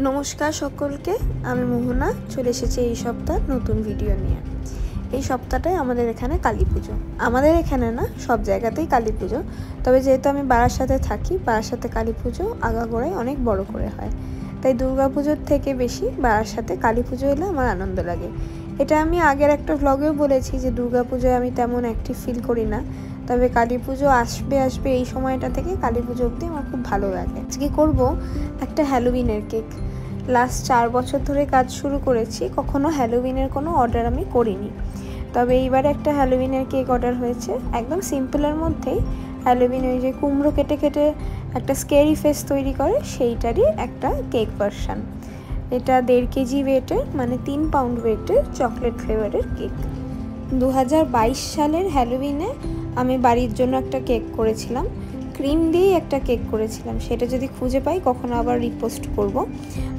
নমস্কার সকলকে, আমি মোহনা চলে এসেছি এই সপ্তাহ নতুন ভিডিও নিয়ে। এই সপ্তাহটায় আমাদের এখানে কালী পুজো। আমাদের এখানে না, সব জায়গাতেই কালী পুজো, তবে যেহেতু আমি বারাসাতে থাকি, বারাসাতে কালী পুজো আগাগোড়ায় অনেক বড় করে হয়। তাই দুর্গা পুজোর থেকে বেশি বারাসাতে কালী পুজো এলে আমার আনন্দ লাগে। এটা আমি আগের একটা ভ্লগেও বলেছি যে দুর্গা পুজোয় আমি তেমন অ্যাক্টিভ ফিল করি না, তবে কালী পুজো আসবে এই সময়টা থেকে কালী পুজো অবধি আমার খুব ভালো লাগে। আজকে করব একটা হ্যালোউইনের কেক। লাস্ট 4 বছর ধরে কাজ শুরু করেছি, কখনো হ্যালোউইনের কোনো অর্ডার আমি করিনি, তবে এইবারে একটা হ্যালোউইনের কেক অর্ডার হয়েছে। একদম সিম্পলের মধ্যেই হ্যালোউইন, ওই যে কুমড়ো কেটে কেটে একটা স্কেরি ফেস তৈরি করে সেইটারই একটা কেক ভার্সান। এটা 1.5 কেজি ওয়েটের, মানে 3 পাউন্ড ওয়েটের চকলেট ফ্লেভারের কেক। 2022 সালের হ্যালোউইনে আমি বাড়ির জন্য একটা কেক করেছিলাম, ক্রিম দিয়ে একটা কেক করেছিলাম। সেটা যদি খুঁজে পাই কখনো আবার রিপোস্ট করব।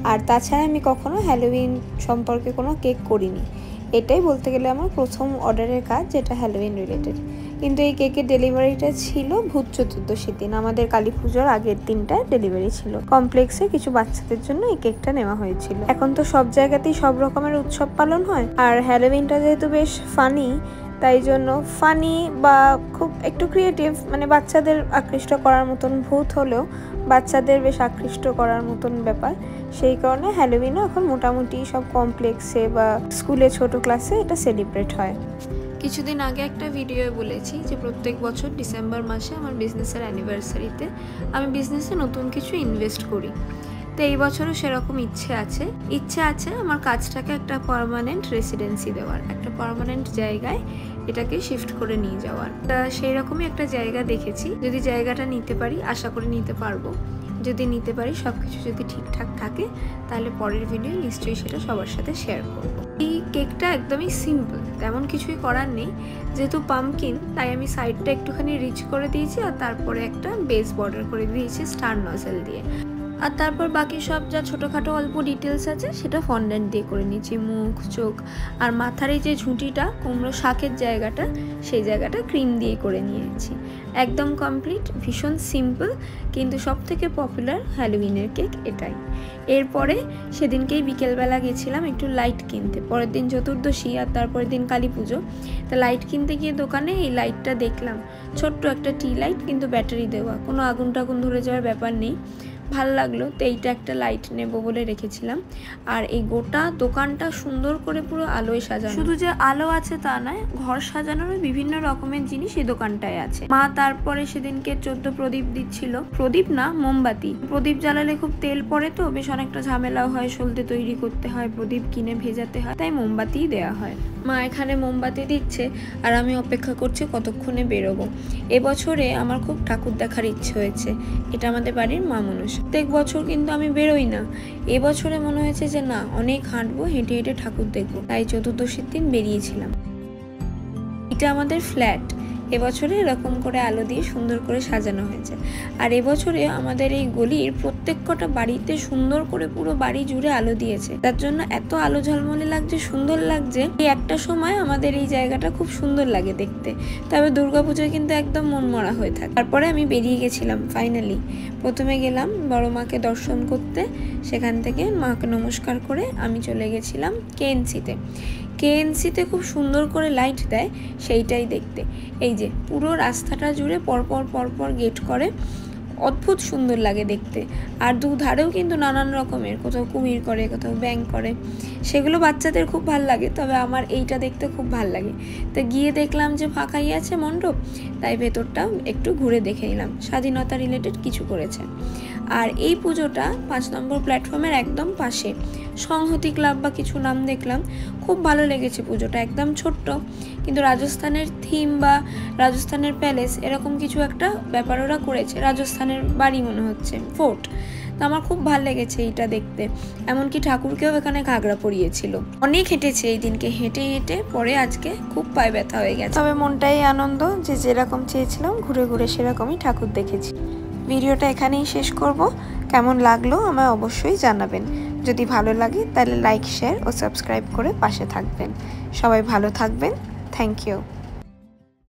আর তাছাড়া আমি কখনো হ্যালোউইন সম্পর্কে কোনো কেক করিনি। এটাই বলতে গেলে আমার প্রথম অর্ডারের কাজ, যেটা হ্যালোউইন রিলেটেড। কিন্তু এই কেকের ডেলিভারিটা ছিল ভূত চতুর্দশীর দিন, আমাদের কালী পুজোর আগের দিনটা ডেলিভারি ছিল। কমপ্লেক্সে কিছু বাচ্চাদের জন্য এই কেকটা নেওয়া হয়েছিল। এখন তো সব জায়গাতেই সব রকমের উৎসব পালন হয়, আর হ্যালোউইনটা যেহেতু বেশ ফানি, তাই জন্য ফানি বা খুব একটু ক্রিয়েটিভ, মানে বাচ্চাদের আকৃষ্ট করার মতন ভূত হলেও বাচ্চাদের বেশ আকৃষ্ট করার মতন ব্যাপার। সেই কারণে হ্যালোউইনও এখন মোটামুটি সব কমপ্লেক্সে বা স্কুলে ছোট ক্লাসে এটা সেলিব্রেট হয়। কিছুদিন আগে একটা ভিডিওয়ে বলেছি যে প্রত্যেক বছর ডিসেম্বর মাসে আমার বিজনেসের অ্যানিভার্সারিতে আমি বিজনেসে নতুন কিছু ইনভেস্ট করি। তো এই বছরও সেরকম ইচ্ছে আছে আমার কাজটাকে একটা পার্মানেন্ট রেসিডেন্সি দেওয়ার, একটা পার্মানেন্ট জায়গায় এটাকে শিফট করে নিয়ে যাওয়ার। তা সেই রকমই একটা জায়গা দেখেছি। যদি জায়গাটা নিতে পারি, আশা করি নিতে পারবো। যদি নিতে পারি, সব কিছু যদি ঠিকঠাক থাকে, তাহলে পরের ভিডিও নিশ্চয়ই সেটা সবার সাথে শেয়ার করবো। এই কেকটা একদমই সিম্পল, তেমন কিছুই করার নেই। যেহেতু পামকিন, তাই আমি সাইডটা একটুখানি রিচ করে দিয়েছি, আর তারপরে একটা বেস বর্ডার করে দিয়েছি স্টার নজেল দিয়ে। আর তারপর বাকি সব যা ছোটোখাটো অল্প ডিটেলস আছে সেটা ফন্ডেন্ট দিয়ে করে নিয়েছি। মুখ, চোখ আর মাথার এই যে ঝুঁটিটা, কুমড়ো শাকের জায়গাটা, সেই জায়গাটা ক্রিম দিয়ে করে নিয়েছি। একদম কমপ্লিট, ভীষণ সিম্পল, কিন্তু সব থেকে পপুলার হ্যালোউইনের কেক এটাই। এরপরে সেদিনকেই বিকেলবেলা গেছিলাম একটু লাইট কিনতে। পরের দিন চতুর্দশী আর তারপরের দিন কালী পুজো। তা লাইট কিনতে গিয়ে দোকানে এই লাইটটা দেখলাম, ছোট্ট একটা টি লাইট, কিন্তু ব্যাটারি দেওয়া, কোনো আগুন টাগুন ধরে যাওয়ার ব্যাপার নেই। ভাল লাগলো, তো এইটা একটা লাইট নেব বলে রেখেছিলাম। আর এই গোটা দোকানটা সুন্দর করে পুরো আলোয় সাজানো। শুধু যে আলো আছে তা নয়, ঘর সাজানোর বিভিন্ন রকমের জিনিস এই দোকানটায় আছে। মা তারপরে সেদিনকে 14 প্রদীপ দিচ্ছিল, প্রদীপ না মোমবাতি। প্রদীপ জ্বালালে খুব তেল পড়ে, তো বেশ অনেকটা ঝামেলাও হয়, সলতে তৈরি করতে হয়, প্রদীপ কিনে ভেজাতে হয়, তাই মোমবাতিই দেওয়া হয়। মা এখানে মোমবাতি দিচ্ছে আর আমি অপেক্ষা করছি কতক্ষণে বেরোবো। এবছরে আমার খুব ঠাকুর দেখার ইচ্ছে হয়েছে। এটা আমাদের বাড়ির মা মনসা। প্রত্যেক বছর কিন্তু আমি বেরোই না, এবছরে মনে হয়েছে যে না, অনেক হাঁটবো, হেঁটে হেঁটে ঠাকুর দেখবো, তাই চতুর্দশীর দিন বেরিয়েছিলাম। এটা আমাদের ফ্ল্যাট, এবছরে এরকম করে আলো দিয়ে সুন্দর করে সাজানো হয়েছে। আর এবছরে আমাদের এই গলির প্রত্যেক কটা বাড়িতে সুন্দর করে পুরো বাড়ি জুড়ে আলো দিয়েছে, তার জন্য এত আলো ঝলমলে লাগছে, সুন্দর লাগছে। এই একটা সময় আমাদের এই জায়গাটা খুব সুন্দর লাগে দেখতে, তবে দুর্গাপুজোয় কিন্তু একদম মনমরা হয়ে থাকে। তারপরে আমি বেরিয়ে গেছিলাম ফাইনালি। প্রথমে গেলাম বড় মাকে দর্শন করতে, সেখান থেকে মাকে নমস্কার করে আমি চলে গেছিলাম কেএনসিতে খুব সুন্দর করে লাইট দেয়, সেইটাই দেখতে। এই যে পুরো রাস্তাটা জুড়ে পরপর গেট করে, অদ্ভুত সুন্দর লাগে দেখতে। আর দুধারেও কিন্তু নানান রকমের, কোথাও কুমির করে, কোথাও ব্যাঙ করে, সেগুলো বাচ্চাদের খুব ভাল লাগে, তবে আমার এইটা দেখতে খুব ভাল লাগে। তো গিয়ে দেখলাম যে ফাঁকাই আছে মণ্ডপ, তাই ভেতরটা একটু ঘুরে দেখে নিলাম। স্বাধীনতা রিলেটেড কিছু করেছে। আর এই পুজোটা 5 নম্বর প্ল্যাটফর্মের একদম পাশে, সংহতি ক্লাব বা কিছু নাম দেখলাম, খুব ভালো লেগেছে পুজোটা। একদম ছোট্ট, কিন্তু রাজস্থানের থিম বা রাজস্থানের প্যালেস এরকম কিছু একটা ব্যাপার ওরা করেছে। রাজস্থানের বাড়ি মনে হচ্ছে, ফোর্ট। তো আমার খুব ভালো লেগেছে এইটা দেখতে। এমনকি ঠাকুরকেও এখানে ঘাগরা পরিয়েছিল। অনেক হেঁটেছে এই দিনকে, হেঁটে পরে আজকে খুব পায়ে ব্যথা হয়ে গেছে। তবে মনটাই আনন্দ যে যেরকম চেয়েছিলাম ঘুরে ঘুরে সেরকমই ঠাকুর দেখেছি। ভিডিওটা এখানেই শেষ করব। কেমন লাগলো আমায় অবশ্যই জানাবেন। যদি ভালো লাগে তাহলে লাইক, শেয়ার ও সাবস্ক্রাইব করে পাশে থাকবেন। সবাই ভালো থাকবেন। Thank you.